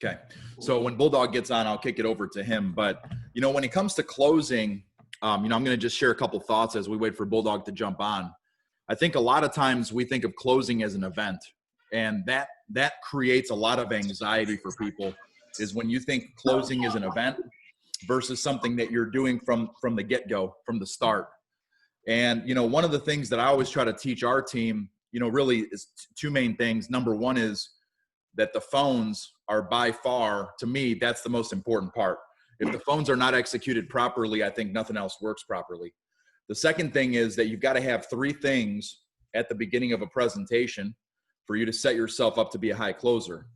Okay. So when Bulldogg gets on, I'll kick it over to him. But, you know, when it comes to closing, I'm going to just share a couple thoughts as we wait for Bulldogg to jump on. I think a lot of times we think of closing as an event, and that creates a lot of anxiety for people, is when you think closing is an event versus something that you're doing from the get-go, from the start. And, you know, one of the things that I always try to teach our team, you know, really is two main things. Number one is that the phones are by far, to me, that's the most important part. If the phones are not executed properly, I think nothing else works properly. The second thing is that you've got to have three things at the beginning of a presentation for you to set yourself up to be a high closer.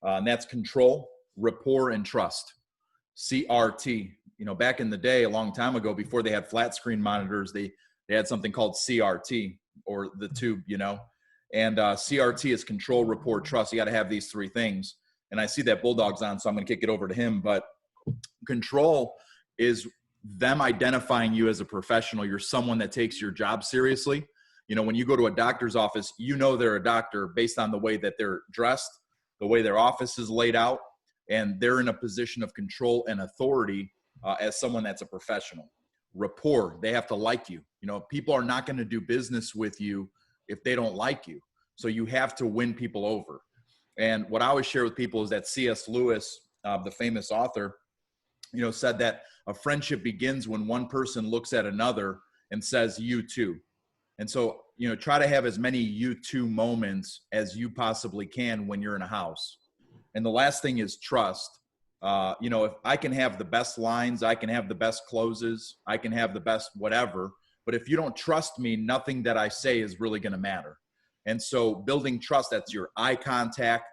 And that's control, rapport, and trust. CRT. You know, back in the day, a long time ago, before they had flat screen monitors, they had something called CRT, or the tube, you know. And CRT is control, rapport, trust. You got to have these three things. And I see that Bulldog's on, so I'm going to kick it over to him. But control is them identifying you as a professional. You're someone that takes your job seriously. You know, when you go to a doctor's office, you know they're a doctor based on the way that they're dressed, the way their office is laid out, and they're in a position of control and authority as someone that's a professional. Rapport, they have to like you. You know, people are not going to do business with you if they don't like you. So you have to win people over. And what I always share with people is that C.S. Lewis, the famous author, you know, said that a friendship begins when one person looks at another and says, "You too." And so, you know, try to have as many "you too" moments as you possibly can when you're in a house. And the last thing is trust. You know, if I can have the best lines, I can have the best closes, I can have the best whatever, but if you don't trust me, nothing that I say is really going to matter. And so building trust, that's your eye contact,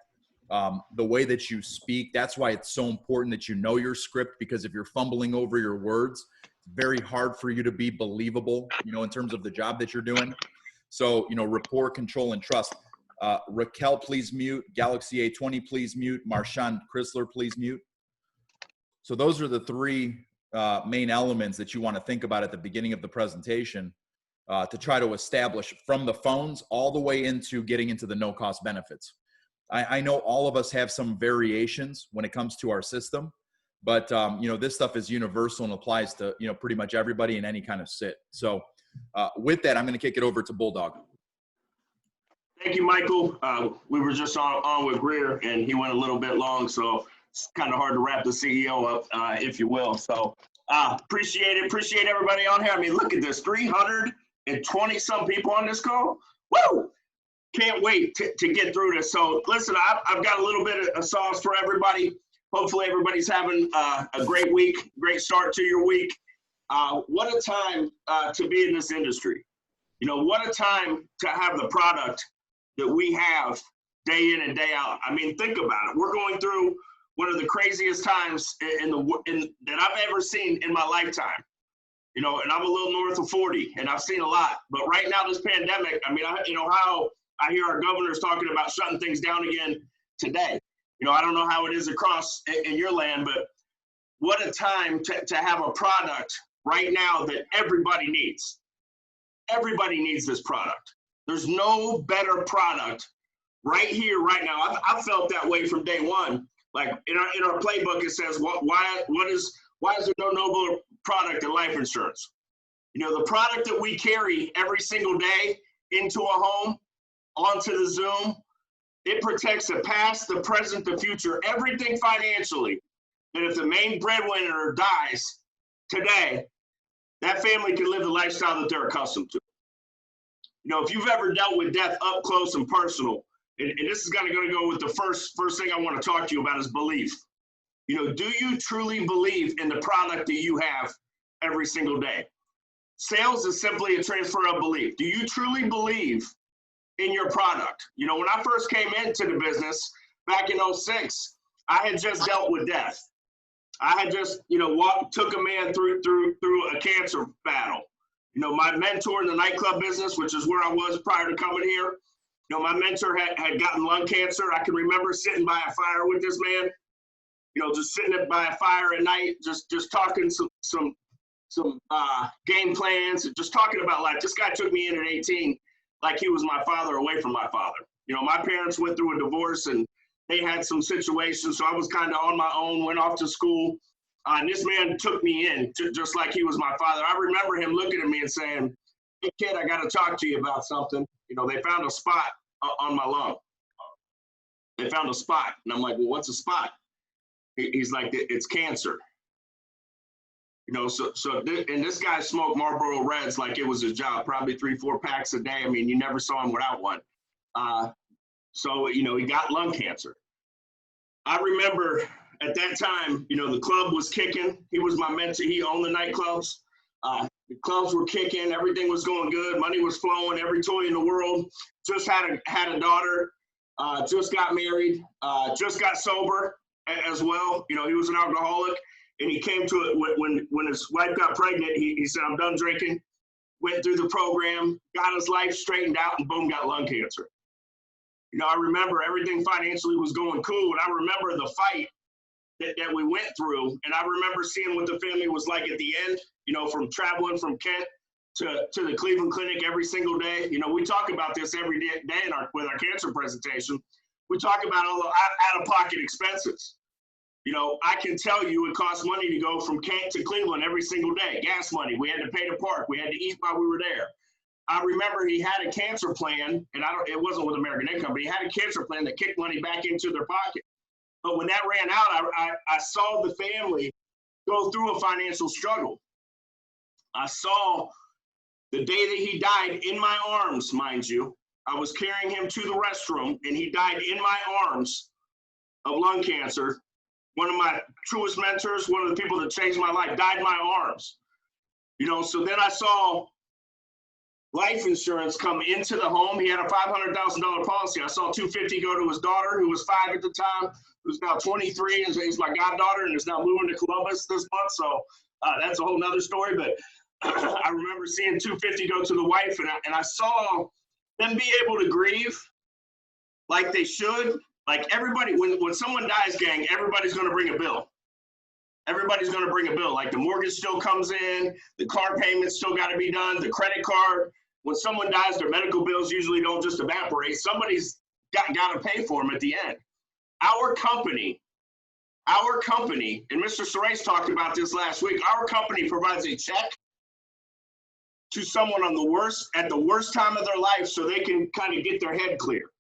the way that you speak. That's why it's so important that you know your script, because if you're fumbling over your words, it's very hard for you to be believable, you know, in terms of the job that you're doing. So, you know, rapport, control, and trust. Raquel, please mute. Galaxy A20, please mute. Marshawn Chrysler, please mute. So those are the three main elements that you want to think about at the beginning of the presentation to try to establish, from the phones all the way into getting into the no-cost benefits. I know all of us have some variations when it comes to our system, but you know, this stuff is universal and applies to, you know, pretty much everybody in any kind of sit. So with that, I'm going to kick it over to Bulldogg. Thank you, Michael. We were just on with Greer, and he went a little bit long, so it's kind of hard to wrap the CEO up, if you will. So appreciate it. Appreciate everybody on here. I mean, look at this, 320 some people on this call. Woo! Can't wait to get through this. So listen, I've got a little bit of sauce for everybody. Hopefully everybody's having a great week, great start to your week. What a time to be in this industry. You know, what a time to have the product that we have day in and day out. I mean, think about it. We're going through one of the craziest times that I've ever seen in my lifetime. You know, and I'm a little north of 40, and I've seen a lot. But right now, this pandemic, I mean, you know how I hear our governors talking about shutting things down again today. You know, I don't know how it is across in your land, but what a time to have a product right now that everybody needs. Everybody needs this product. There's no better product right here, right now. I've felt that way from day one. Like in our playbook, it says, why is there no nobler product than life insurance? You know, the product that we carry every single day into a home, onto the Zoom, it protects the past, the present, the future, everything financially. And if the main breadwinner dies today, that family can live the lifestyle that they're accustomed to. You know, if you've ever dealt with death up close and personal, and this is going to go with the first thing I want to talk to you about is belief. You know, do you truly believe in the product that you have every single day? Sales is simply a transfer of belief. Do you truly believe in your product? You know, when I first came into the business back in 06, I had just dealt with death. I had just, you know, took a man through a cancer battle. You know, my mentor in the nightclub business, which is where I was prior to coming here, you know, my mentor had gotten lung cancer. I can remember sitting by a fire with this man, you know, just sitting by a fire at night, just talking some game plans, and just talking about life. This guy took me in at 18 like he was my father, away from my father. You know, my parents went through a divorce, and they had some situations. So I was kind of on my own, went off to school. And this man took me in just like he was my father. I remember him looking at me and saying, "Hey kid, I got to talk to you about something." You know, they found a spot on my lung. They found a spot. And I'm like, "Well, what's a spot?" He's like, "It's cancer." You know, and this guy smoked Marlboro Reds like it was his job, probably 3-4 packs a day. I mean, you never saw him without one. So, you know, he got lung cancer. I remember at that time, you know, the club was kicking. He was my mentor. He owned the nightclubs. The clubs were kicking. Everything was going good. Money was flowing. Every toy in the world. Just had a daughter. Just got married. Just got sober as well. You know, he was an alcoholic. And he came to it when his wife got pregnant. He said, "I'm done drinking." Went through the program, got his life straightened out, and boom, got lung cancer. You know, I remember everything financially was going cool, and I remember the fight that we went through, and I remember seeing what the family was like at the end. You know, from traveling from Kent to the Cleveland Clinic every single day. You know, we talk about this every day with our cancer presentation. We talk about all the out-of-pocket expenses. You know, I can tell you it costs money to go from Kent to Cleveland every single day. Gas money. We had to pay to park. We had to eat while we were there. I remember he had a cancer plan, and it wasn't with American Income, but he had a cancer plan that kicked money back into their pocket. But when that ran out, I saw the family go through a financial struggle. I saw the day that he died in my arms, mind you. I was carrying him to the restroom, and he died in my arms of lung cancer. One of my truest mentors, one of the people that changed my life, died in my arms. You know, so then I saw life insurance come into the home. He had a $500,000 policy. I saw $250 go to his daughter, who was 5 at the time, who's now 23, and he's my goddaughter, and is now moving to Columbus this month. So that's a whole nother story. But I remember seeing $250 go to the wife, and I saw them be able to grieve like they should. Like everybody, when someone dies, gang, everybody's going to bring a bill. Everybody's going to bring a bill. Like the mortgage still comes in, the car payments still got to be done, the credit card. When someone dies, their medical bills usually don't just evaporate. Somebody's got to pay for them at the end. Our company, and Mr. Suresh talked about this last week, our company provides a check to someone at the worst time of their life so they can kind of get their head clear.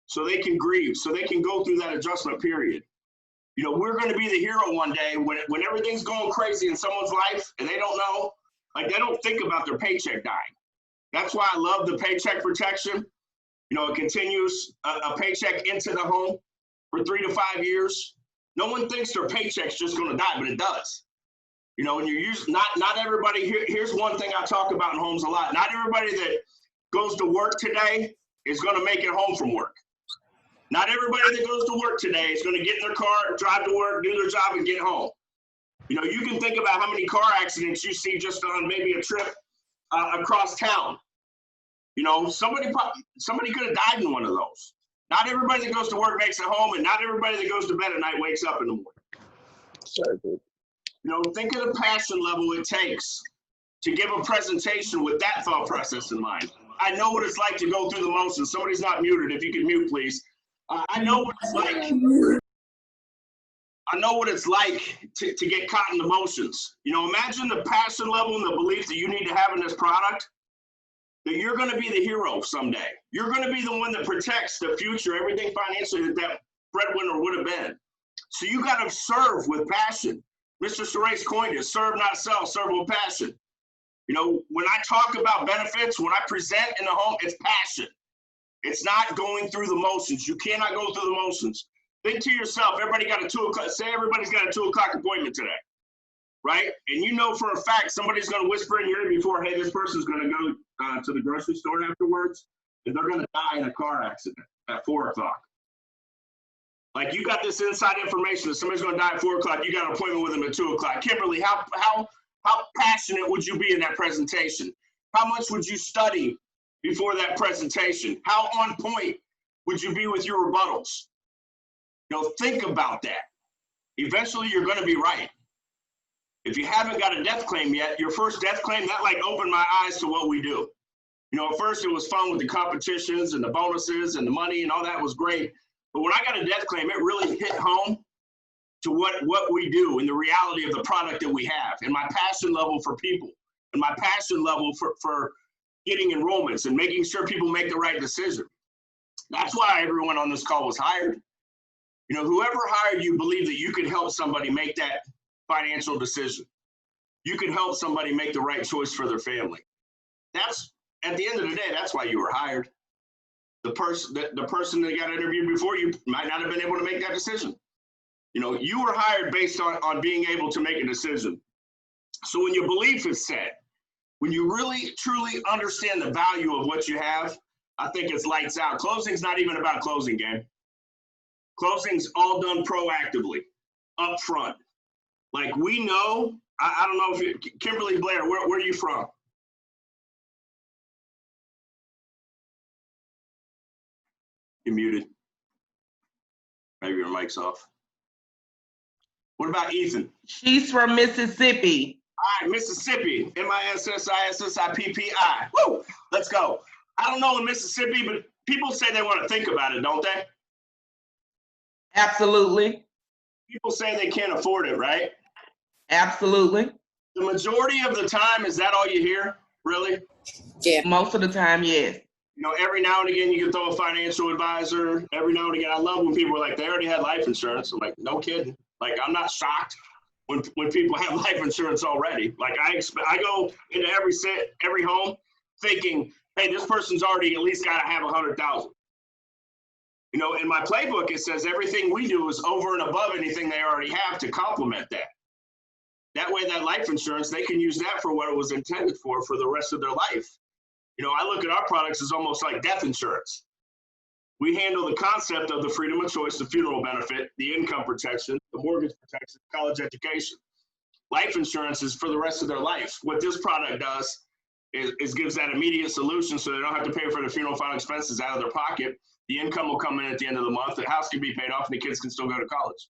So they can grieve, so they can go through that adjustment period. You know, we're going to be the hero one day when everything's going crazy in someone's life and they don't know, like they don't think about their paycheck dying. That's why I love the paycheck protection. You know, it continues a paycheck into the home for 3 to 5 years. No one thinks their paycheck's just going to die, but it does. You know, when you're not everybody, here's one thing I talk about in homes a lot. Not everybody that goes to work today is going to make it home from work. Not everybody that goes to work today is going to get in their car, drive to work, do their job, and get home. You know, you can think about how many car accidents you see just on maybe a trip across town. You know, somebody could have died in one of those. Not everybody that goes to work makes it home, and not everybody that goes to bed at night wakes up in the morning. Sorry, dude. You know, think of the passion level it takes to give a presentation with that thought process in mind. I know what it's like to go through the motions. Somebody's not muted. If you could mute, please. I know what it's like. I know what it's like to get caught in the motions. You know, imagine the passion level and the belief that you need to have in this product, that you're going to be the hero someday. You're going to be the one that protects the future, everything financially that breadwinner would have been. So you got to serve with passion. Mr. Suresh coined it, serve, not sell, serve with passion. You know, when I talk about benefits, when I present in the home, it's passion. It's not going through the motions. You cannot go through the motions. Think to yourself, everybody's got a 2 o'clock appointment today, right? And you know for a fact somebody's going to whisper in your ear before, hey, this person's going to go to the grocery store afterwards, and they're going to die in a car accident at 4 o'clock. Like you got this inside information that somebody's going to die at 4 o'clock. You got an appointment with them at 2 o'clock. Kimberly, how passionate would you be in that presentation? How much would you study before that presentation? How on point would you be with your rebuttals? You know, think about that. Eventually, you're going to be right. If you haven't got a death claim yet, your first death claim, that like opened my eyes to what we do. You know, at first it was fun with the competitions and the bonuses and the money and all that was great. But when I got a death claim, it really hit home to what we do and the reality of the product that we have, and my passion level for people, and my passion level for getting enrollments and making sure people make the right decision. That's why everyone on this call was hired. You know, whoever hired you believed that you could help somebody make that financial decision. You could help somebody make the right choice for their family. That's, at the end of the day, that's why you were hired. The person that got interviewed before you might not have been able to make that decision. You know, you were hired based on being able to make a decision. So when your belief is set, when you really, truly understand the value of what you have, I think it's lights out. Closing's not even about closing, gang. Closing's all done proactively, up front. Like, we know, I don't know if you, Kimberly Blair, where are you from? You're muted. Maybe your mic's off. What about Ethan? She's from Mississippi. All right, Mississippi, MISSISSIPPI. Woo, let's go. I don't know in Mississippi, but people say they want to think about it, don't they? Absolutely. People say they can't afford it, right? Absolutely. The majority of the time, is that all you hear, really? Yeah. Most of the time, yes. You know, every now and again, you can throw a financial advisor. Every now and again, I love when people are like, they already had life insurance. I'm like, no kidding. Like, I'm not shocked when people have life insurance already. Like, I go into every home thinking, hey, this person's already at least got to have 100,000. You know, in my playbook, it says everything we do is over and above anything they already have to complement that. That way, that life insurance, they can use that for what it was intended for the rest of their life. You know, I look at our products as almost like death insurance. We handle the concept of the freedom of choice, the funeral benefit, the income protection, the mortgage protection, college education. Life insurance is for the rest of their life. What this product does is gives that immediate solution so they don't have to pay for the funeral final expenses out of their pocket. The income will come in at the end of the month. The house can be paid off and the kids can still go to college.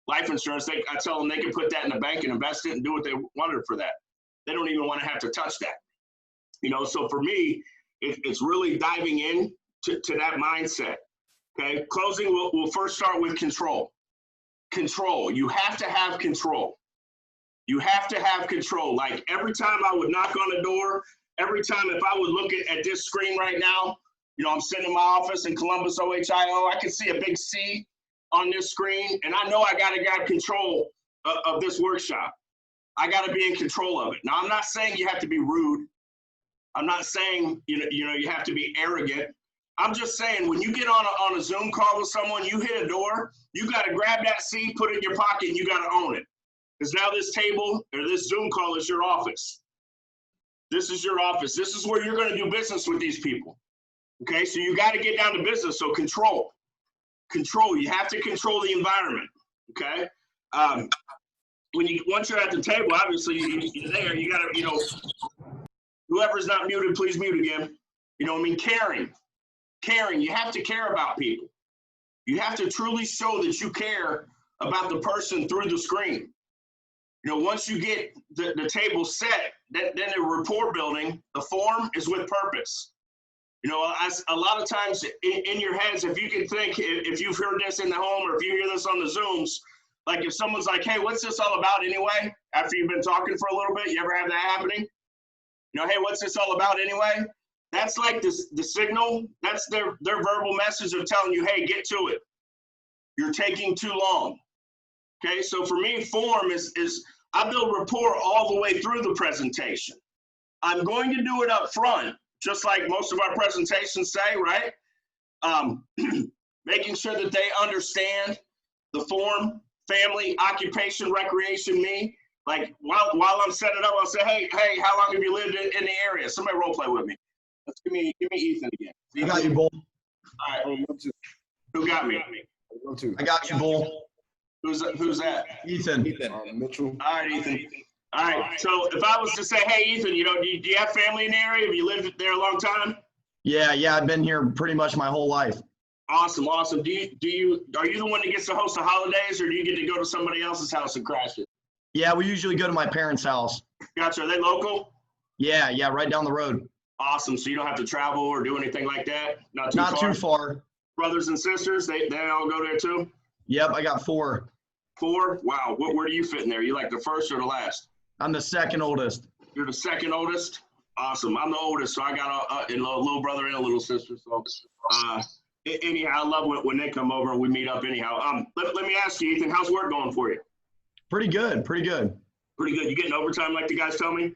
Life insurance, I tell them they can put that in the bank and invest it and do what they wanted for that. They don't even want to have to touch that. You know, so for me, it's really diving in to that mindset. Okay, closing, we'll first start with control. Control, you have to have control. You have to have control. Like, every time I would knock on a door, every time if I would look at this screen right now, you know, I'm sitting in my office in Columbus, OHIO, I can see a big C on this screen, and I know I got to have control of this workshop. I got to be in control of it. Now, I'm not saying you have to be rude. I'm not saying, you know, you have to be arrogant. I'm just saying, when you get on a Zoom call with someone, you hit a door, you got to grab that seat, put it in your pocket, and you got to own it. Because now this table or this Zoom call is your office. This is your office. This is where you're going to do business with these people. Okay, so you got to get down to business. So control. Control. You have to control the environment. Okay. Once you're at the table, obviously you're there. You got to, you know, whoever's not muted, please mute again. You know what I mean? Caring. You have to care about people. You have to truly show that you care about the person through the screen. You know, once you get the table set, then the rapport building, the form is with purpose. You know, a lot of times in your heads, if you can think, if you've heard this in the home or if you hear this on the Zooms, like if someone's like, hey, what's this all about anyway? After you've been talking for a little bit, you ever have that happening? You know, hey, what's this all about anyway? That's like the signal. That's their verbal message of telling you, hey, get to it. You're taking too long. Okay, so for me, form is I build rapport all the way through the presentation. I'm going to do it up front, just like most of our presentations say, right? Making sure that they understand the form, family, occupation, recreation, me. Like while I'm setting it up, I'll say, hey, how long have you lived in the area? Somebody role play with me. Let's give me Ethan again. I got you, Bull. All right. Who got me? I got you, Bull. Who's that? Ethan. Mitchell. All right, Ethan. All right. So if I was to say, hey, Ethan, you know, do you have family in the area? Have you lived there a long time? Yeah, I've been here pretty much my whole life. Awesome. Are you the one that gets to host the holidays, or do you get to go to somebody else's house and crash it? Yeah, we usually go to my parents' house. Gotcha. Are they local? Yeah, right down the road. Awesome. So you don't have to travel or do anything like that? Not too far. Brothers and sisters, they all go there too? Yep, I got 4. 4? Wow. Where do you fit in there? You like the first or the last? I'm the second oldest. You're the second oldest? Awesome. I'm the oldest, so I got a little brother and a little sister. So, anyhow, I love when they come over and we meet up anyhow. Let me ask you, Ethan, how's work going for you? Pretty good, pretty good. Pretty good. You getting overtime like the guys tell me?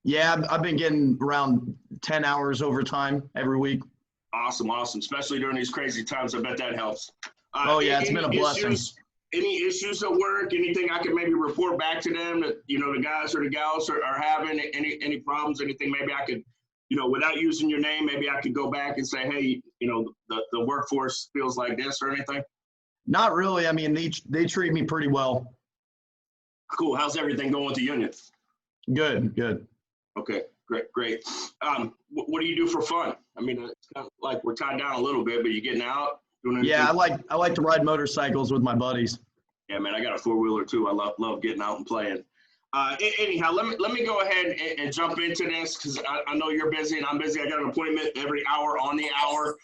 Yeah, I've been getting around 10 hours overtime every week. Awesome, awesome. Especially during these crazy times, I bet that helps. Oh yeah, it's been a blessing. Any issues at work? Anything I can maybe report back to them that, you know, the guys or the gals are having? Any problems? Anything maybe I could, you know, without using your name, maybe I could go back and say, hey, you know, the workforce feels like this or anything? Not really. I mean, they treat me pretty well. Cool. How's everything going with the union? Good, good. Okay, great. What do you do for fun? I mean, it's kind of like we're tied down a little bit, but you getting out? Doing anything? Yeah, I like to ride motorcycles with my buddies. Yeah, man, I got a 4-wheeler too. I love getting out and playing. Anyhow, let me go ahead and jump into this because I know you're busy and I'm busy. I got an appointment every hour on the hour.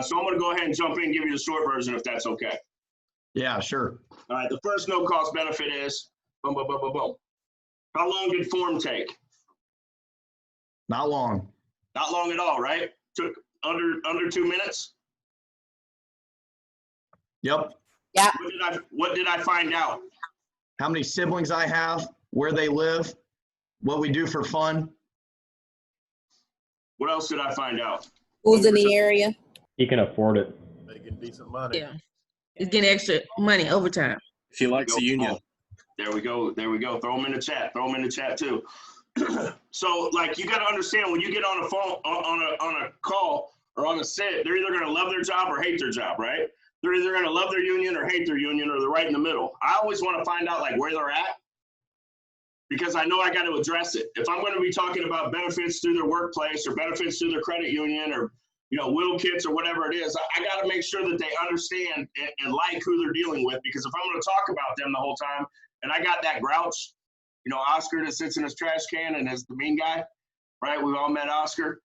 So I'm going to go ahead and jump in and give you the short version if that's okay. Yeah, sure. All right, the first no-cost benefit is, boom, boom, boom, boom, boom. How long did form take? Not long. Not long at all, right? Took under 2 minutes? Yep. Yeah. What did I find out? How many siblings I have, where they live, what we do for fun. What else did I find out? Who's in the area? He can afford it. Making decent money. Yeah. It's getting extra money overtime. If he likes the union. There we go. Throw them in the chat. Throw them in the chat too. So, like, you got to understand when you get on a phone, on a call or on a sit, they're either going to love their job or hate their job, right? They're either going to love their union or hate their union, or they're right in the middle. I always want to find out like where they're at because I know I got to address it. If I'm going to be talking about benefits through their workplace or benefits through their credit union or, you know, will kits or whatever it is, I got to make sure that they understand and like who they're dealing with, because if I'm going to talk about them the whole time and I got that grouch, you know, Oscar that sits in his trash can and is the mean guy, right? We've all met Oscar.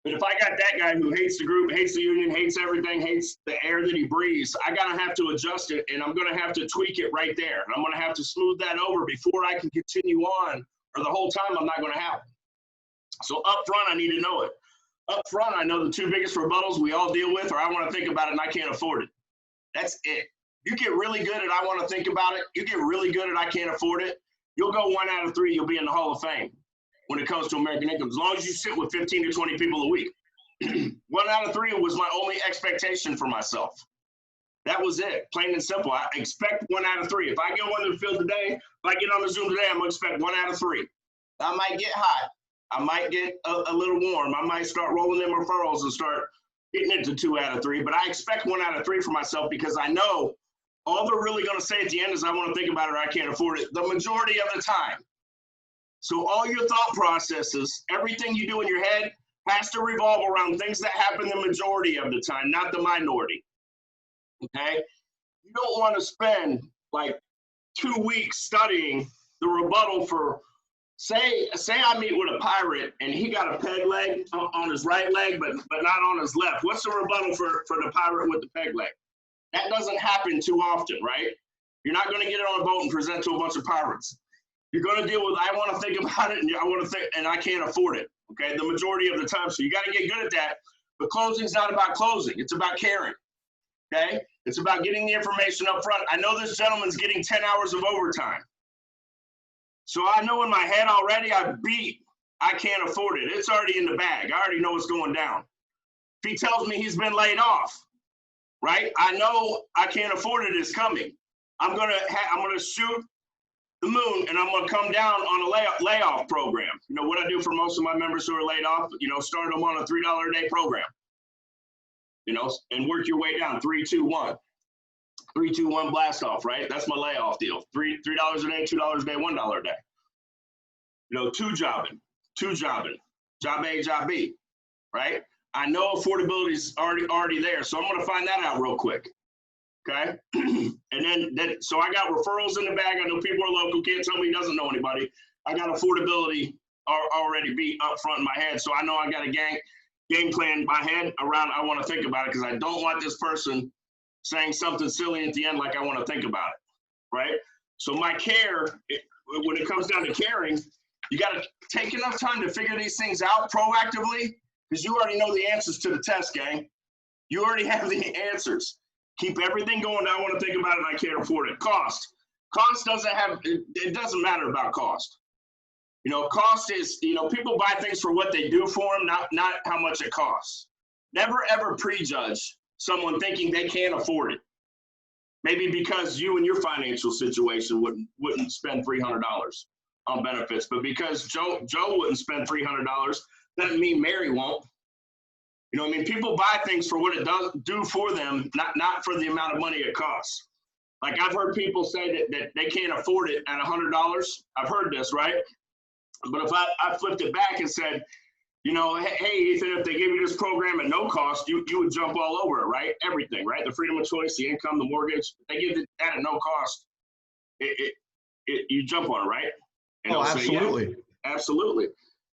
But if I got that guy who hates the group, hates the union, hates everything, hates the air that he breathes, I got to have to adjust it, and I'm going to have to tweak it right there. And I'm going to have to smooth that over before I can continue on, or the whole time I'm not going to have it. So up front, I need to know it. Up front, I know the 2 biggest rebuttals we all deal with, or I want to think about it and I can't afford it. That's it. You get really good at I want to think about it. You get really good at I can't afford it. You'll go 1 out of 3, you'll be in the Hall of Fame when it comes to American income, as long as you sit with 15 to 20 people a week. 1 out of 3 was my only expectation for myself. That was it, plain and simple. I expect 1 out of 3. If I go on the field today, if I get on the Zoom today, I'm gonna expect 1 out of 3. I might get hot. I might get a little warm. I might start rolling in referrals and start getting it to 2 out of 3, but I expect 1 out of 3 for myself because I know all they're really gonna say at the end is I wanna think about it or I can't afford it, the majority of the time. So all your thought processes, everything you do in your head has to revolve around things that happen the majority of the time, not the minority, okay? You don't want to spend like 2 weeks studying the rebuttal for, say I meet with a pirate and he got a peg leg on his right leg, but not on his left. What's the rebuttal for the pirate with the peg leg? That doesn't happen too often, right? You're not going to get it on a boat and present to a bunch of pirates. You're going to deal with, I want to think about it, and I want to think, and I can't afford it, okay? The majority of the time. So you got to get good at that. But closing's not about closing. It's about caring, okay? It's about getting the information up front. I know this gentleman's getting 10 hours of overtime. So I know in my head already I can't afford it. It's already in the bag. I already know what's going down. If he tells me he's been laid off, right? I know I can't afford it is coming. I'm gonna shoot the moon and I'm gonna come down on a layoff program. You know what I do for most of my members who are laid off, you know, start them on a $3 a day program, you know, and work your way down, 3, 2, 1. 3, 2, 1 blast off, right? That's my layoff deal. $3 a day, $2 a day, $1 a day. You know, two jobbing, job A, job B, right? I know affordability is already there, so I'm gonna find that out real quick, okay? And then, so I got referrals in the bag. I know people are local, can't tell me he doesn't know anybody. I got affordability already beat up front in my head, so I know I got a gang. game plan in my head around I want to think about it because I don't want this person saying something silly at the end like I want to think about it, right? So my care, when it comes down to caring, you got to take enough time to figure these things out proactively because you already know the answers to the test, gang. You already have the answers. Keep everything going. I want to think about it and I can't afford it. Cost doesn't have, it doesn't matter about cost. You know, cost is, you know, people buy things for what they do for them, not how much it costs. Never ever prejudge someone thinking they can't afford it. Maybe because you and your financial situation wouldn't spend $300 on benefits, but because Joe wouldn't spend $300 doesn't mean Mary won't. You know what I mean? People buy things for what it does do for them, not for the amount of money it costs. Like I've heard people say that they can't afford it at $100. I've heard this, right? But if I flipped it back and said, you know, hey, Ethan, if they give you this program at no cost, you would jump all over it, right? Everything, right? The freedom of choice, the income, the mortgage, they give it that at no cost. You jump on it, right? And Oh, they'll say, absolutely. yeah, absolutely.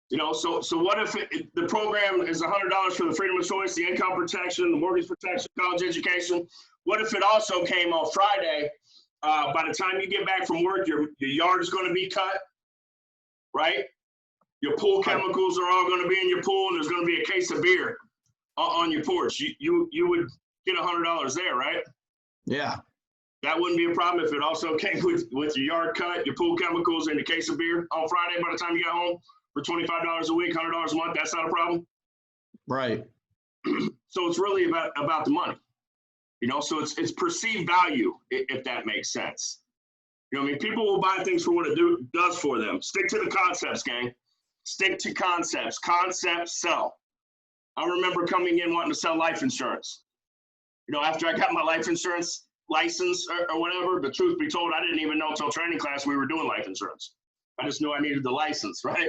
You know, so what if the program is $100 for the freedom of choice, the income protection, the mortgage protection, college education? What if it also came on Friday? By the time you get back from work, your yard is going to be cut, right? Your pool chemicals are all going to be in your pool, and there's going to be a case of beer on your porch. You would get $100 there, right? Yeah. That wouldn't be a problem if it also came with your yard cut, your pool chemicals, and a case of beer on Friday by the time you get home for $25 a week, $100 a month. That's not a problem. Right. So it's really about the money, you know. So it's perceived value, if that makes sense. You know what I mean? People will buy things for what it does for them. Stick to the concepts, gang. Stick to concepts. Concepts sell. I remember coming in wanting to sell life insurance. You know, after I got my life insurance license or whatever, the truth be told, I didn't even know until training class we were doing life insurance. I just knew I needed the license, right?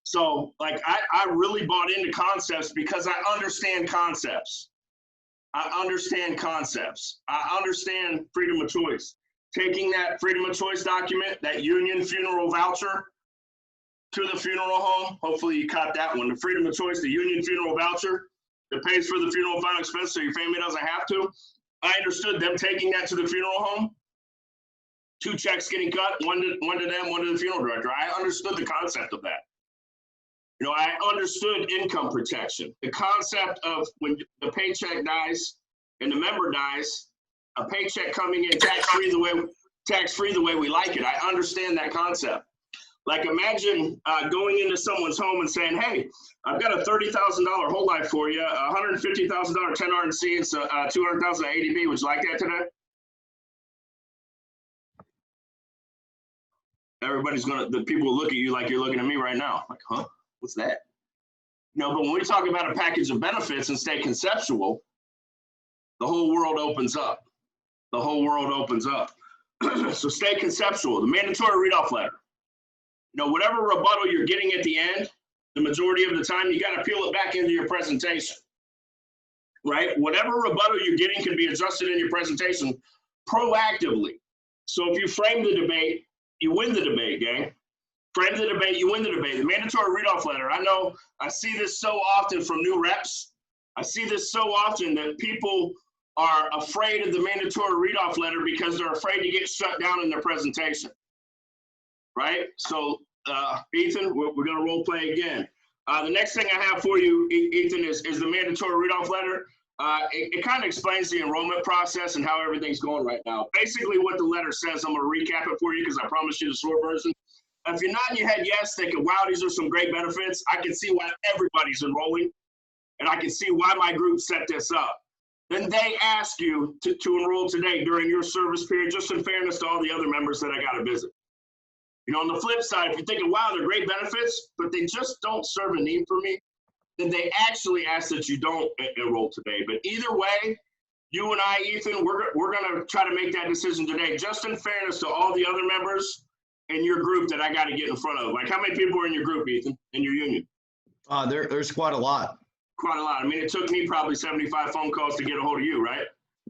So, like, I really bought into concepts because I understand concepts. I understand concepts. I understand freedom of choice. Taking that freedom of choice document, that union funeral voucher to the funeral home. Hopefully you caught that one. The freedom of choice, the union funeral voucher that pays for the funeral and final expense so your family doesn't have to. I understood them taking that to the funeral home. 2 checks getting cut, one to them, one to the funeral director. I understood the concept of that. You know, I understood income protection. The concept of when the paycheck dies and the member dies, a paycheck coming in tax-free the way we like it. I understand that concept. Like imagine going into someone's home and saying, hey, I've got a $30,000 whole life for you, a $150,000 10 RNC, and $200,000 ADB. Would you like that today? The people will look at you like you're looking at me right now. Like, huh? What's that? No, but when we talk about a package of benefits and stay conceptual, the whole world opens up. The whole world opens up. So stay conceptual. The mandatory read-off letter. You know, whatever rebuttal you're getting at the end, the majority of the time, you got to peel it back into your presentation, right? Whatever rebuttal you're getting can be adjusted in your presentation proactively. So if you frame the debate, you win the debate, gang. Frame the debate, you win the debate. The mandatory read-off letter. I know I see this so often from new reps. I see this so often that people are afraid of the mandatory read-off letter because they're afraid to get shut down in their presentation, right? So, Ethan, we're going to role play again. The next thing I have for you, Ethan, is the mandatory read-off letter. It kind of explains the enrollment process and how everything's going right now. Basically, what the letter says, I'm going to recap it for you because I promised you the short version. If you're nodding your head yes, thinking, wow, these are some great benefits, I can see why everybody's enrolling, and I can see why my group set this up. Then they ask you to enroll today during your service period, just in fairness to all the other members that I got to visit. You know, on the flip side, if you're thinking, wow, they're great benefits, but they just don't serve a need for me, then they actually ask that you don't enroll today. But either way, you and I, Ethan, we're going to try to make that decision today, just in fairness to all the other members in your group that I got to get in front of. Like, how many people are in your group, Ethan, in your union? There's quite a lot. Quite a lot. I mean, it took me probably 75 phone calls to get a hold of you, right?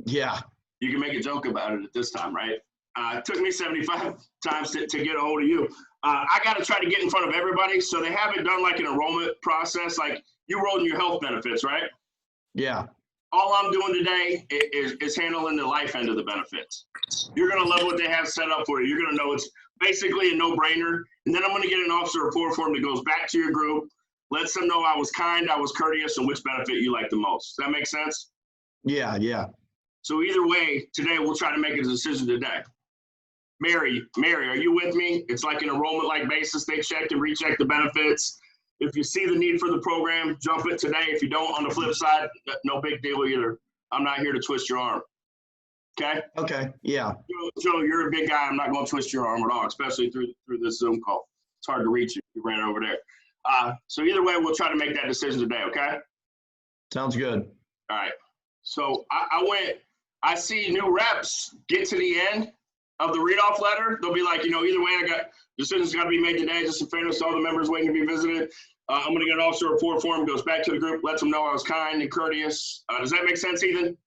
Yeah. You can make a joke about it at this time, right? It took me 75 times to get a hold of you. I got to try to get in front of everybody. So they haven't done like an enrollment process. Like you rolled in your health benefits, right? Yeah. All I'm doing today is handling the life end of the benefits. You're going to love what they have set up for you. You're going to know it's basically a no-brainer. And then I'm going to get an officer report form that goes back to your group, lets them know I was kind, I was courteous, and which benefit you like the most. Does that make sense? Yeah. Yeah. So either way, today we'll try to make a decision today. Mary, are you with me? It's like an enrollment-like basis. They check and recheck the benefits. If you see the need for the program, jump it today. If you don't, on the flip side, no big deal either. I'm not here to twist your arm. Okay? Okay. Yeah. Joe, you're a big guy. I'm not going to twist your arm at all, especially through this Zoom call. It's hard to reach you. You ran over there. So either way, we'll try to make that decision today, okay? Sounds good. All right. So I see new reps get to the end of the read-off letter. They'll be like, either way, I got decisions got to be made today, just in fairness to all the members waiting to be visited. I'm going to get an officer report form, goes back to the group, lets them know I was kind and courteous. Does that make sense, Ethan?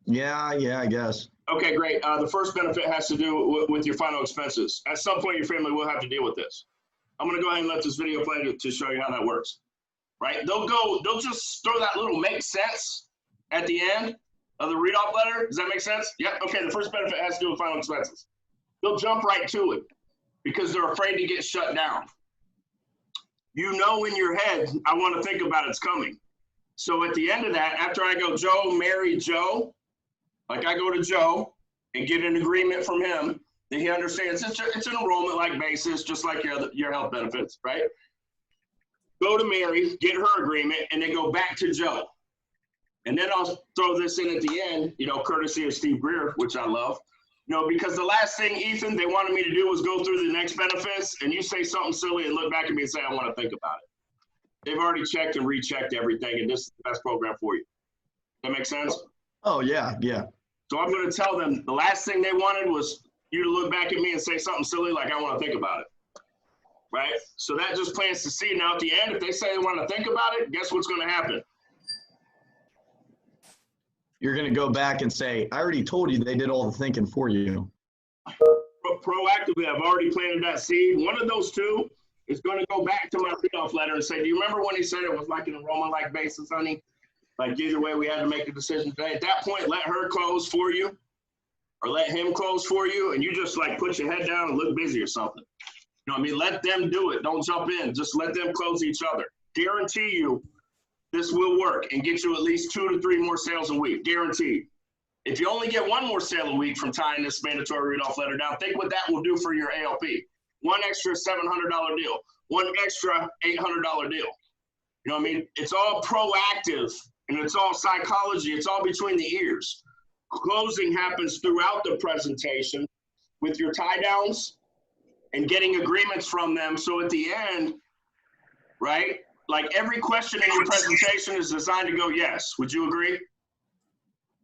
Yeah, I guess. Okay, great. The first benefit has to do with your final expenses. At some point, your family will have to deal with this. I'm going to go ahead and let this video play to show you how that works. Right? They'll just throw that little make sense at the end of the read-off letter. Does that make sense? Yep. Okay, the first benefit has to do with final expenses. They'll jump right to it because they're afraid to get shut down. You know in your head, I want to think about it's coming. So at the end of that, after I go, Joe, Mary, Joe, like I go to Joe and get an agreement from him that he understands it's an enrollment-like basis, just like your health benefits, right? Go to Mary, get her agreement, and then go back to Joe. And then I'll throw this in at the end, courtesy of Steve Greer, which I love. Because the last thing, Ethan, they wanted me to do was go through the next benefits, and you say something silly and look back at me and say, I want to think about it. They've already checked and rechecked everything, and this is the best program for you. That make sense? Oh, yeah. So I'm going to tell them the last thing they wanted was you to look back at me and say something silly like, I want to think about it. Right? So that just plants the seed. Now, at the end, if they say they want to think about it, guess what's going to happen? You're going to go back and say, I already told you they did all the thinking for you. Proactively, I've already planted that seed. One of those two is going to go back to my read-off letter and say, do you remember when he said it was like an enrollment-like basis, honey? Like either way, we had to make a decision today. At that point, let her close for you or let him close for you, and you just like put your head down and look busy or something. You know what I mean? Let them do it. Don't jump in. Just let them close each other. Guarantee you this will work and get you at least 2 to 3 more sales a week. Guaranteed. If you only get 1 more sale a week from tying this mandatory read-off letter down, think what that will do for your ALP. 1 extra $700 deal. 1 extra $800 deal. You know what I mean? It's all proactive and it's all psychology. It's all between the ears. Closing happens throughout the presentation with your tie downs and getting agreements from them. So at the end, right? Like every question in your presentation is designed to go yes. Would you agree?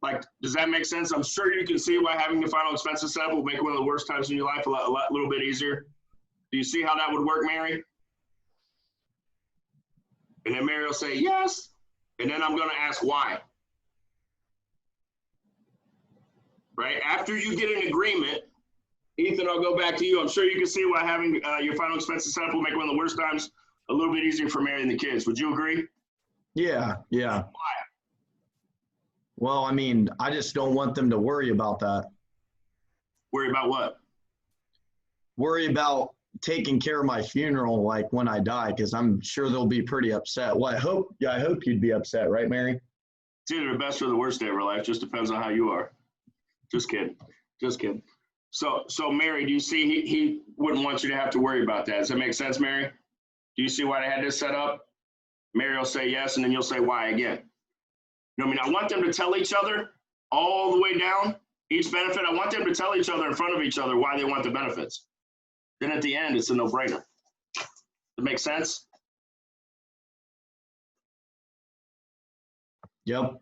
Like, does that make sense? I'm sure you can see why having the final expenses set up will make one of the worst times in your life a little bit easier. Do you see how that would work, Mary? And then Mary will say yes. And then I'm going to ask why. Right? After you get an agreement, Ethan, I'll go back to you. I'm sure you can see why having your final expenses set up will make one of the worst times a little bit easier for Mary and the kids. Would you agree? Yeah. Why? Well, I mean, I just don't want them to worry about that. Worry about what? Worry about taking care of my funeral, like when I die, because I'm sure they'll be pretty upset. Well, I hope you'd be upset, right, Mary? It's either the best or the worst day of her life. Just depends on how you are. Just kidding. So Mary, do you see he wouldn't want you to have to worry about that? Does that make sense, Mary? Do you see why they had this set up? Mary will say yes, and then you'll say why again. You know what I mean? I want them to tell each other all the way down, each benefit. I want them to tell each other in front of each other why they want the benefits. Then at the end, it's a no-brainer. Does it make sense? Yep.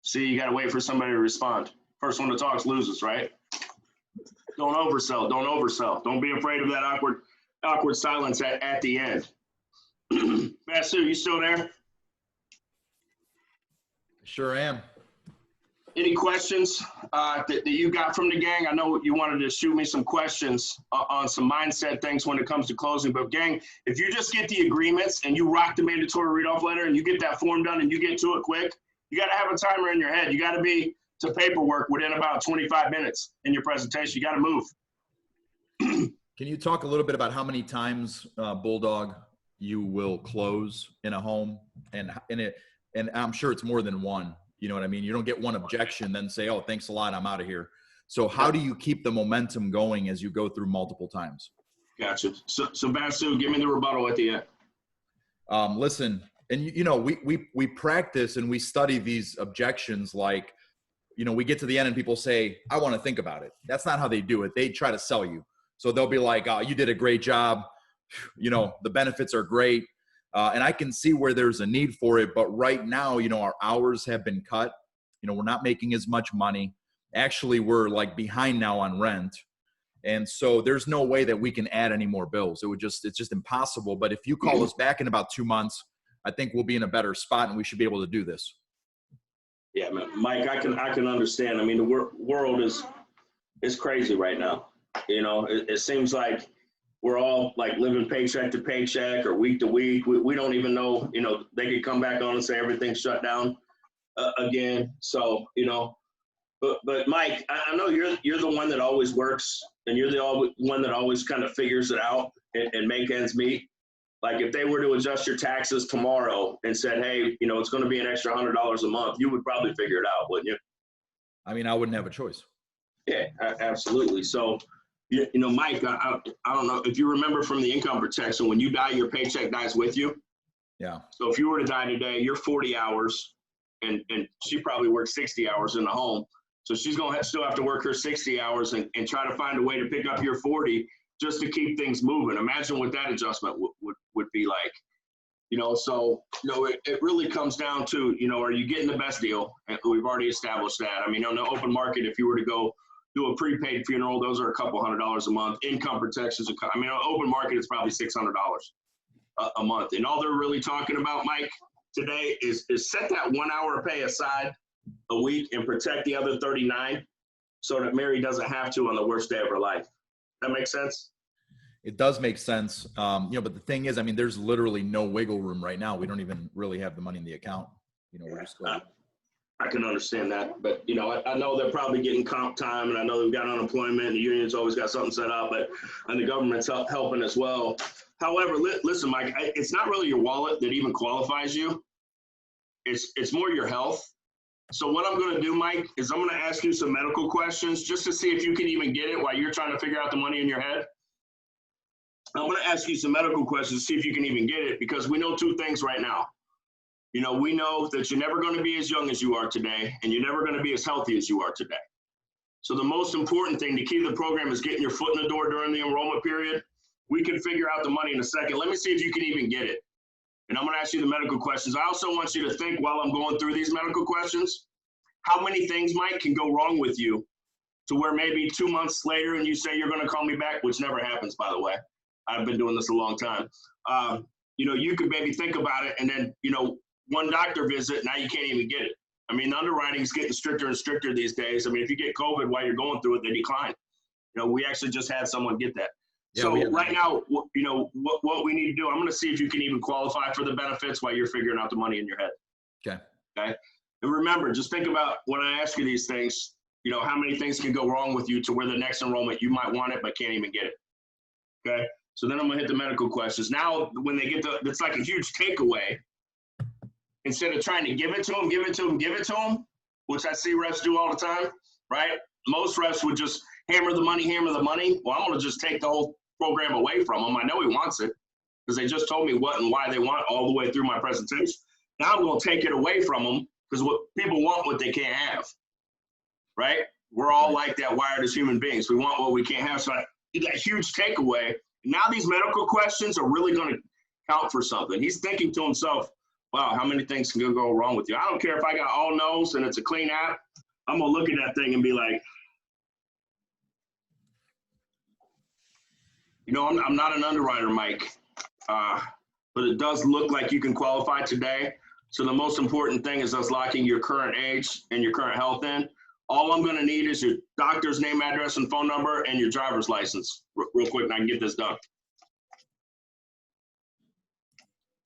See, you got to wait for somebody to respond. First one that talks loses, right? Don't oversell. Don't be afraid of that awkward silence at the end. Basu, you still there? Sure am. any questions that you got from the gang? I know you wanted to shoot me some questions on some mindset things when it comes to closing, but gang, if you just get the agreements and you rock the mandatory read-off letter and you get that form done and you get to it quick, you got to have a timer in your head. You got to be to paperwork within about 25 minutes in your presentation. You got to move. Can you talk a little bit about how many times, Bulldogg, you will close in a home, and I'm sure it's more than one. You know what I mean? You don't get one objection, then say, "Oh, thanks a lot, I'm out of here." So how do you keep the momentum going as you go through multiple times? Gotcha. So Basu, give me the rebuttal at the end. Listen, and you know, we practice and we study these objections. Like, you know, we get to the end and people say, "I want to think about it." That's not how they do it. They try to sell you. So they'll be like, "Oh, you did a great job. You know, the benefits are great." And I can see where there's a need for it. But right now, you know, our hours have been cut. You know, we're not making as much money. Actually, we're like behind now on rent. And so there's no way that we can add any more bills. It's just impossible. But if you call us back in about 2 months, I think we'll be in a better spot and we should be able to do this. Yeah, man. Mike, I can understand. I mean, the world is crazy right now. You know, it seems like we're all like living paycheck to paycheck or week to week. We don't even know, you know, they could come back on and say everything's shut down again. So, you know, but Mike, I know you're the one that always works and you're the one that always kind of figures it out and make ends meet. Like if they were to adjust your taxes tomorrow and said, "Hey, you know, it's going to be an extra $100 a month," you would probably figure it out, wouldn't you? I mean, I wouldn't have a choice. Yeah, absolutely. So, you know, Mike, I don't know if you remember from the income protection, when you die, your paycheck dies with you. Yeah. So if you were to die today, you're 40 hours and she probably works 60 hours in the home. So she's going to still have to work her 60 hours and try to find a way to pick up your 40 just to keep things moving. Imagine what that adjustment would be like. You know, so, you know, it really comes down to, you know, are you getting the best deal? And we've already established that. I mean, on the open market, if you were to go do a prepaid funeral, those are a couple $100 a month. Income protections, I mean, on open market, it's probably $600 a month. And all they're really talking about, Mike, today is set that 1 hour pay aside a week and protect the other 39 so that Mary doesn't have to on the worst day of her life. That makes sense? It does make sense. You know, but the thing is, I mean, there's literally no wiggle room right now. We don't even really have the money in the account. You know, we're just going. I can understand that, but you know, I know they're probably getting comp time, and I know they've got unemployment, and the union's always got something set up, and the government's helping as well. However, listen, Mike, it's not really your wallet that even qualifies you. It's more your health. So what I'm going to do, Mike, is I'm going to ask you some medical questions just to see if you can even get it while you're trying to figure out the money in your head. I'm going to ask you some medical questions to see if you can even get it, because we know two things right now. You know, we know that you're never going to be as young as you are today, and you're never going to be as healthy as you are today. So the most important thing to keep the program is getting your foot in the door during the enrollment period. We can figure out the money in a second. Let me see if you can even get it. And I'm going to ask you the medical questions. I also want you to think while I'm going through these medical questions, how many things, Mike, can go wrong with you to where maybe 2 months later and you say you're going to call me back, which never happens, by the way. I've been doing this a long time. You know, you could maybe think about it, and then, you know, one doctor visit, now you can't even get it. I mean, the underwriting is getting stricter and stricter these days. I mean, if you get COVID while you're going through it, they decline. You know, we actually just had someone get that. Yeah, so right now, you know, what we need to do, I'm going to see if you can even qualify for the benefits while you're figuring out the money in your head. Okay. Okay. And remember, just think about when I ask you these things, you know, how many things can go wrong with you to where the next enrollment you might want it but can't even get it. Okay. So then I'm going to hit the medical questions. Now, when they get it's like a huge takeaway. Instead of trying to give it to them, which I see refs do all the time, right? Most refs would just hammer the money. Well, I'm going to just take the whole program away from him. I know he wants it because they just told me what and why they want all the way through my presentation. Now I'm going to take it away from them because what people want, what they can't have, right? We're all like that, wired as human beings. We want what we can't have. So you got a huge takeaway. Now these medical questions are really going to count for something. He's thinking to himself, wow, how many things can go wrong with you? I don't care if I got all no's and it's a clean app. I'm going to look at that thing and be like, you know, I'm not an underwriter, Mike, but it does look like you can qualify today. So the most important thing is us locking your current age and your current health in. All I'm gonna need is your doctor's name, address, and phone number, and your driver's license real quick, and I can get this done.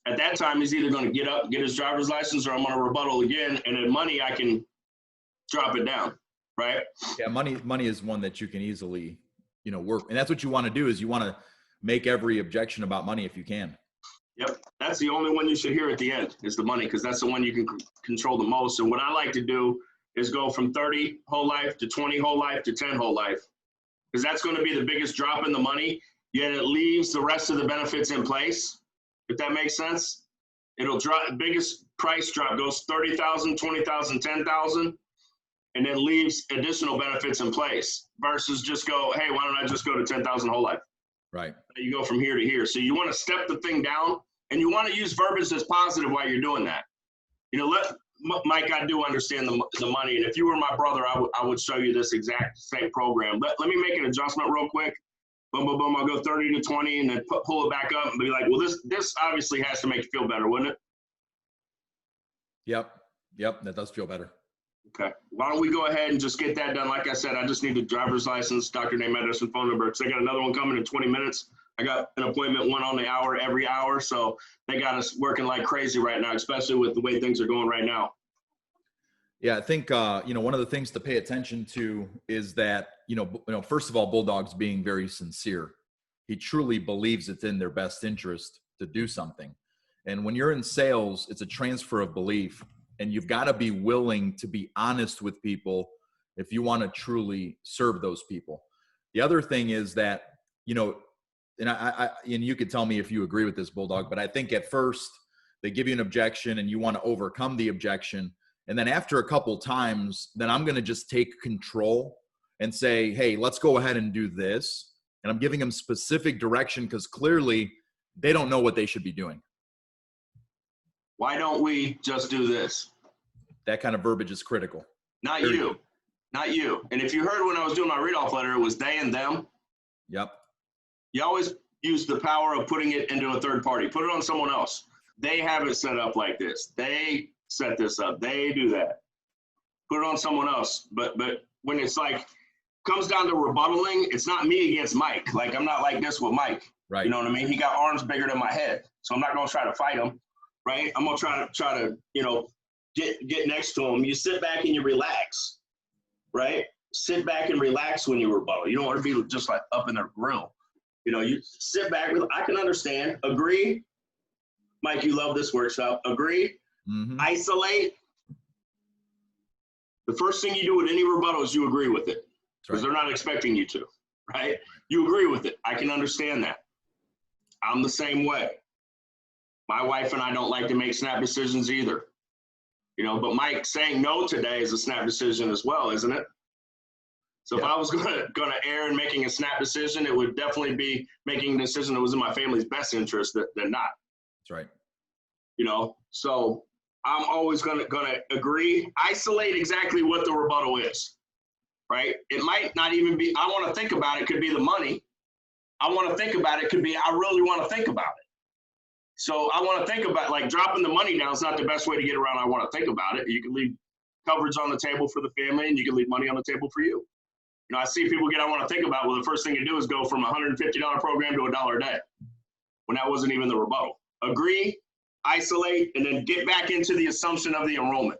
At that time, he's either gonna get up, get his driver's license, or I'm gonna rebuttal again, and then money, I can drop it down, right? Yeah, money is one that you can easily, work. And that's what you want to do, is you want to make every objection about money if you can. Yep, that's the only one you should hear at the end, is the money, because that's the one you can control the most. And what I like to do is go from 30 whole life to 20 whole life to 10 whole life, because that's going to be the biggest drop in the money, yet it leaves the rest of the benefits in place, if that makes sense. It'll drop, biggest price drop goes 30,000, 20,000, 10,000, and then leaves additional benefits in place versus just go, hey, why don't I just go to 10,000 whole life? Right. You go from here to here. So you want to step the thing down, and you want to use verbiage that's positive while you're doing that. Mike, I do understand the money, and if you were my brother, I would show you this exact same program. Let me make an adjustment real quick. Boom, boom, boom. I'll go 30 to 20, and then pull it back up and be like, well, this obviously has to make you feel better, wouldn't it? Yep. That does feel better. Okay. Why don't we go ahead and just get that done? Like I said, I just need the driver's license, doctor name, address, and phone number, because I got another one coming in 20 minutes. I got an appointment, one on the hour, every hour. So they got us working like crazy right now, especially with the way things are going right now. Yeah, I think, one of the things to pay attention to is that, first of all, Bulldog's being very sincere. He truly believes it's in their best interest to do something. And when you're in sales, it's a transfer of belief, and you've got to be willing to be honest with people if you want to truly serve those people. The other thing is that, and you could tell me if you agree with this, Bulldogg, but I think at first they give you an objection and you want to overcome the objection. And then after a couple times, then I'm going to just take control and say, hey, let's go ahead and do this. And I'm giving them specific direction, because clearly they don't know what they should be doing. Why don't we just do this? That kind of verbiage is critical. Not you. And if you heard when I was doing my read-off letter, it was they and them. Yep. You always use the power of putting it into a third party. Put it on someone else. They have it set up like this. They set this up. They do that. Put it on someone else. But when it's like, comes down to rebuttaling, it's not me against Mike. Like, I'm not like this with Mike. Right. You know what I mean? He got arms bigger than my head. So I'm not going to try to fight him. Right. I'm going to try to, get next to him. You sit back and you relax. Right. Sit back and relax when you rebuttal. You don't want to be just like up in their grill. You sit back. I can understand. Agree. Mike, you love this workshop. Agree. Mm-hmm. Isolate. The first thing you do with any rebuttal is you agree with it, because they're not expecting you to, right? You agree with it. I can understand that. I'm the same way. My wife and I don't like to make snap decisions either, but Mike saying no today is a snap decision as well, isn't it? So if I was gonna err in making a snap decision, it would definitely be making a decision that was in my family's best interest than not. That's right. So I'm always gonna agree. Isolate exactly what the rebuttal is, right? It might not even be, I want to think about it, could be the money. I want to think about it, could be, I really want to think about it. So I want to think about, like, dropping the money down is not the best way to get around I want to think about it. You can leave coverage on the table for the family, and you can leave money on the table for you. I see people get, I want to think about, well, the first thing to do is go from a $150 program to $1 a day, when that wasn't even the rebuttal. Agree, isolate, and then get back into the assumption of the enrollment.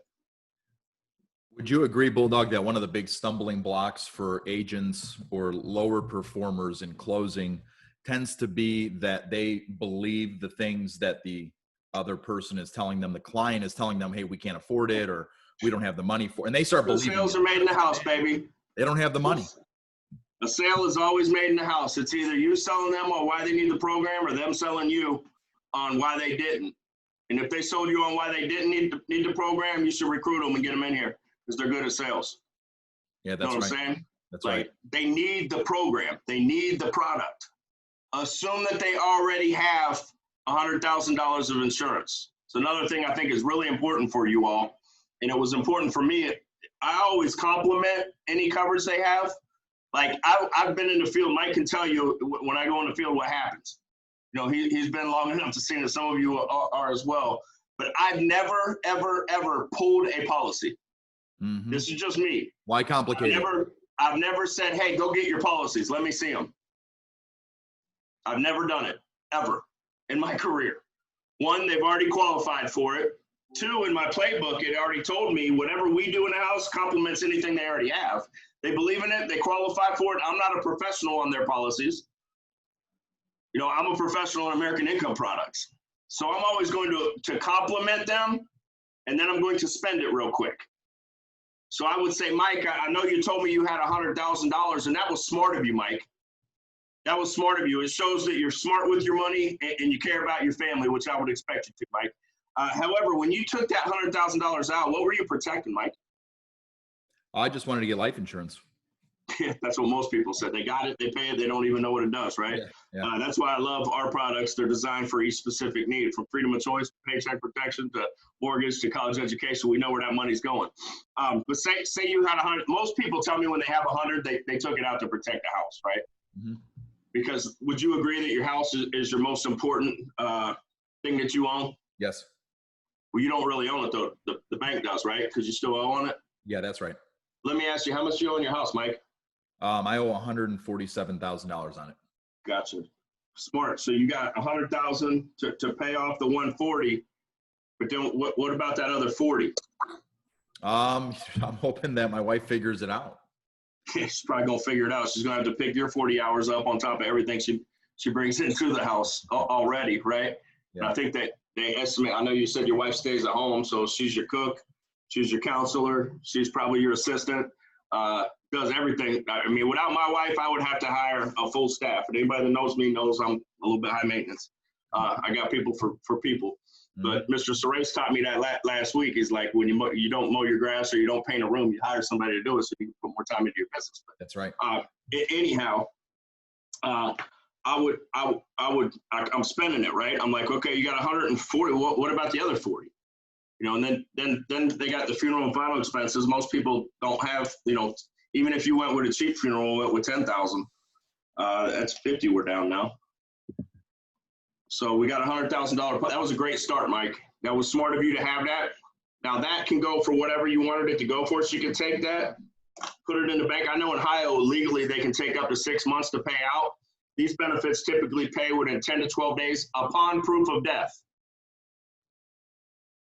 Would you agree, Bulldogg, that one of the big stumbling blocks for agents or lower performers in closing tends to be that they believe the things that the other person is telling them, the client is telling them, hey, we can't afford it, or we don't have the money for it, and they start believing sales are made in the house, baby. They don't have the money. A sale is always made in the house. It's either you selling them on why they need the program, or them selling you on why they didn't. And if they sold you on why they didn't need the program, you should recruit them and get them in here, because they're good at sales. Yeah, that's right. You know what I'm saying? That's right. They need the program. They need the product. Assume that they already have $100,000 of insurance. So another thing I think is really important for you all, and it was important for me, I always compliment any coverage they have. Like, I've been in the field. Mike can tell you when I go in the field what happens. He's been long enough to see that some of you are as well. but I've never, ever, ever pulled a policy. Mhm. This is just me. Why complicate it? I've never said, hey, go get your policies. Let me see them. I've never done it, ever, in my career. One, they've already qualified for it. Two, in my playbook, it already told me whatever we do in the house complements anything they already have. They believe in it. They qualify for it. I'm not a professional on their policies. You know, I'm a professional in American income products. So I'm always going to complement them, and then I'm going to spend it real quick. So I would say, Mike, I know you told me you had $100,000, and that was smart of you, Mike. That was smart of you. It shows that you're smart with your money and you care about your family, which I would expect you to, Mike. However, when you took that $100,000 out, what were you protecting, Mike? I just wanted to get life insurance. That's what most people said. They got it, they pay it, they don't even know what it does, right? Yeah. That's why I love our products. They're designed for each specific need, from freedom of choice, paycheck protection, to mortgage, to college education. We know where that money's going. But say you had 100. Most people tell me when they have 100, they took it out to protect the house, right? Mhm. Because would you agree that your house is your most important thing that you own? Yes. Well, you don't really own it, though. The bank does, right? Because you still owe on it. Yeah, that's right. Let me ask you, how much do you owe on your house, Mike? I owe $147,000 on it. Gotcha. Smart. So you got $100,000 to pay off the 140, but then what about that other 40? I'm hoping that my wife figures it out. She's probably gonna figure it out. She's gonna have to pick your 40 hours up on top of everything she brings into the house already, right? Yeah. And I think that they estimate. I know you said your wife stays at home, so she's your cook, she's your counselor, she's probably your assistant. Does everything. I mean, without my wife, I would have to hire a full staff. And anybody that knows me knows I'm a little bit high maintenance. I got people for people. Mhm. But Mr. Serace taught me that last week. He's like, when you don't mow your grass or you don't paint a room, you hire somebody to do it so you can put more time into your business. But, That's right. anyhow, I'm spending it, right? I'm like, okay, you got 140. What about the other 40? You know, and then they got the funeral and final expenses. Most people don't have, you know, even if you went with a cheap funeral, went with 10,000, that's 50. We're down now. So we got $100,000. That was a great start, Mike. That was smart of you to have that. Now that can go for whatever you wanted it to go for. So you can take that, put it in the bank. I know in Ohio, legally, they can take up to 6 months to pay out. These benefits typically pay within 10 to 12 days upon proof of death.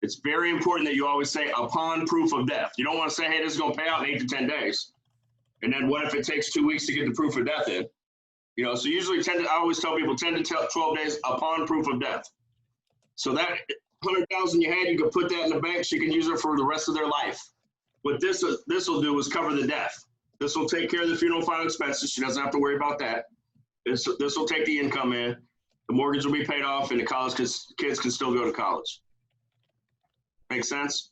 It's very important that you always say upon proof of death. You don't want to say, hey, this is going to pay out in 8 to 10 days. And then what if it takes 2 weeks to get the proof of death in? You know, so usually I always tell people 10 to 12 days upon proof of death. So that 100,000 you had, you could put that in the bank. She can use it for the rest of their life. What this will do is cover the death. This will take care of the funeral final expenses. She doesn't have to worry about that. This will take the income in. The mortgage will be paid off, and the college kids can still go to college. Make sense?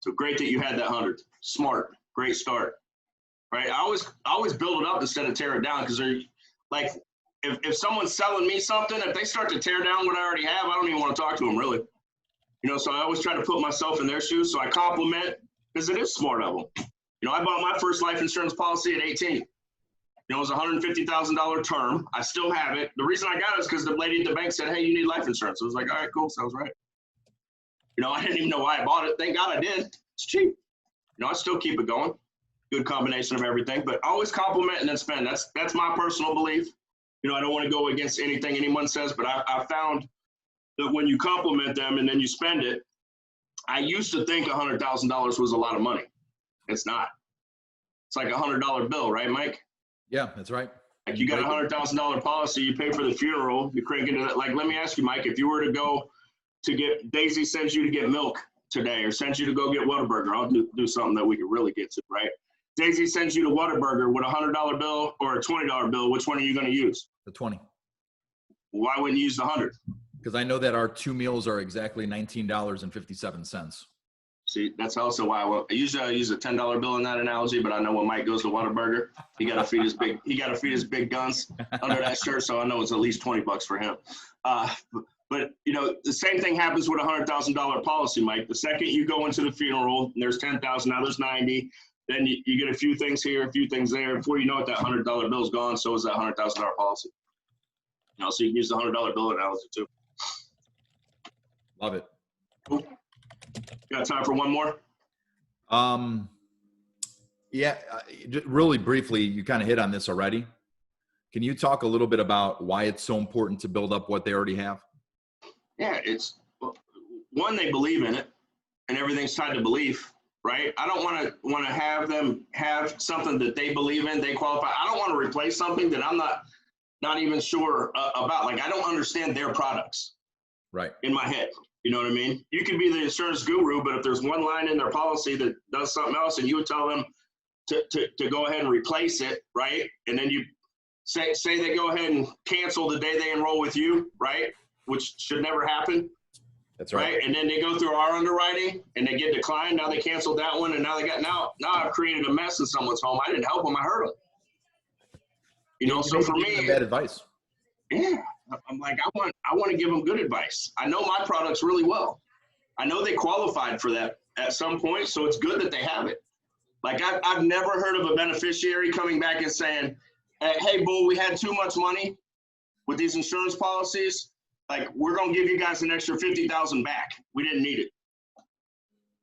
So great that you had that 100. Smart, great start. Right? I always build it up instead of tear it down, because they're like, if someone's selling me something, if they start to tear down what I already have, I don't even want to talk to them, really. You know, so I always try to put myself in their shoes. So I compliment, because it is smart of them. You know, I bought my first life insurance policy at 18. You know, it was a $150,000 term. I still have it. The reason I got it is because the lady at the bank said, hey, you need life insurance. I was like, all right, cool, sounds right. You know, I didn't even know why I bought it. Thank God I did. It's cheap. You know, I still keep it going. Good combination of everything, but always compliment and then spend. That's my personal belief. You know, I don't want to go against anything anyone says, but I found that when you compliment them and then you spend it, I used to think $100,000 was a lot of money. It's not. It's like a $100 bill, right, Mike? Yeah, that's right. Like you got a $100,000 policy, you pay for the funeral, you crank into that. Like, let me ask you, Mike, if you were to go to get, Daisy sends you to get milk today, or sends you to go get Whataburger, I'll do something that we could really get to, right? Daisy sends you to Whataburger with a $100 bill or a $20 bill. Which one are you going to use? The 20. Why wouldn't you use the 100? Because I know that our 2 meals are exactly $19.57. See, that's also why I use a $10 bill in that analogy. But I know when Mike goes to Whataburger, he got to feed his big guns under that shirt. So I know it's at least $20 for him. But you know, the same thing happens with a $100,000 policy, Mike. The second you go into the funeral, and there's 10,000, now there's 90. Then you get a few things here, a few things there. Before you know it, that $100 bill's gone. So is that $100,000 policy. You know, so you can use the $100 bill analogy too. Love it. Cool. Got time for one more? Yeah, just really briefly, you kind of hit on this already. Can you talk a little bit about why it's so important to build up what they already have? Yeah, it's one, they believe in it, and everything's tied to belief, right? I don't want to have them have something that they believe in, they qualify. I don't want to replace something that I'm not even sure about. Like, I don't understand their products. Right. In my head. You know what I mean? You could be the insurance guru, but if there's one line in their policy that does something else and you would tell them to go ahead and replace it, right? And then you say they go ahead and cancel the day they enroll with you, right? Which should never happen. That's right. And then they go through our underwriting and they get declined. Now they canceled that one, and now they got now I've created a mess in someone's home. I didn't help them, I hurt them. You know, so for me, bad advice. Yeah. I'm like, I want to give them good advice. I know my products really well. I know they qualified for that at some point, so it's good that they have it. Like, I've never heard of a beneficiary coming back and saying, hey, Bull, we had too much money with these insurance policies. Like, we're going to give you guys an extra $50,000 back. We didn't need it.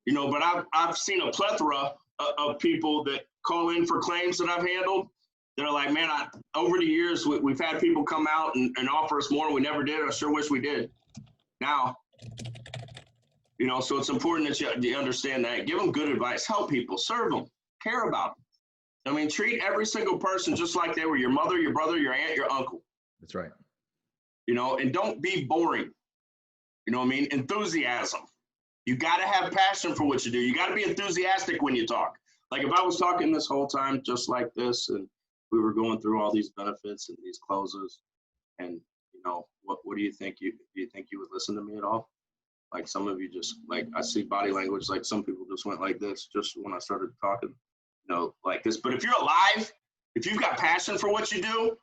You know, but I've seen a plethora of people that call in for claims that I've handled. They're like, man, over the years, we've had people come out and offer us more. We never did. I sure wish we did. Now, you know, so it's important that you understand that. Give them good advice. Help people. Serve them. Care about them. I mean, treat every single person just like they were your mother, your brother, your aunt, your uncle. That's right. You know, and don't be boring. You know what I mean? Enthusiasm. You got to have passion for what you do. You got to be enthusiastic when you talk. Like, if I was talking this whole time just like this, and we were going through all these benefits and these closes, and you know, what do you think? Do you think you would listen to me at all? Like, some of you just, like, I see body language, like some people just went like this just when I started talking, you know, like this. But if you're alive, if you've got passion for what you do,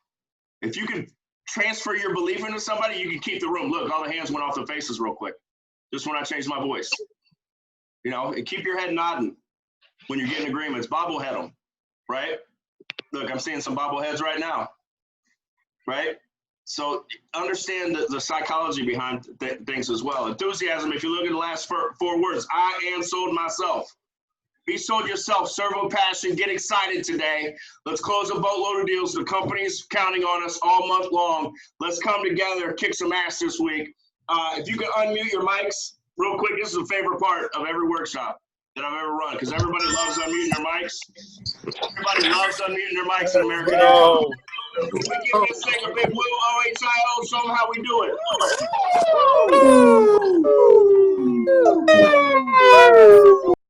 if you can transfer your belief into somebody, you can keep the room. Look, all the hands went off the faces real quick, just when I changed my voice. You know, and keep your head nodding when you're getting agreements. Bobblehead them, right? Look, I'm seeing some bobbleheads right now, right? So understand the psychology behind things as well. Enthusiasm, if you look at the last four words, I am sold myself. Be sold yourself, serve with passion, get excited today. Let's close a boatload of deals. The company's counting on us all month long. Let's come together, kick some ass this week. If you can unmute your mics real quick, this is a favorite part of every workshop that I've ever run, because everybody loves unmuting their mics. Everybody loves unmuting their mics in America. No. We give this thing a big woo, OHIO, show them how we do it.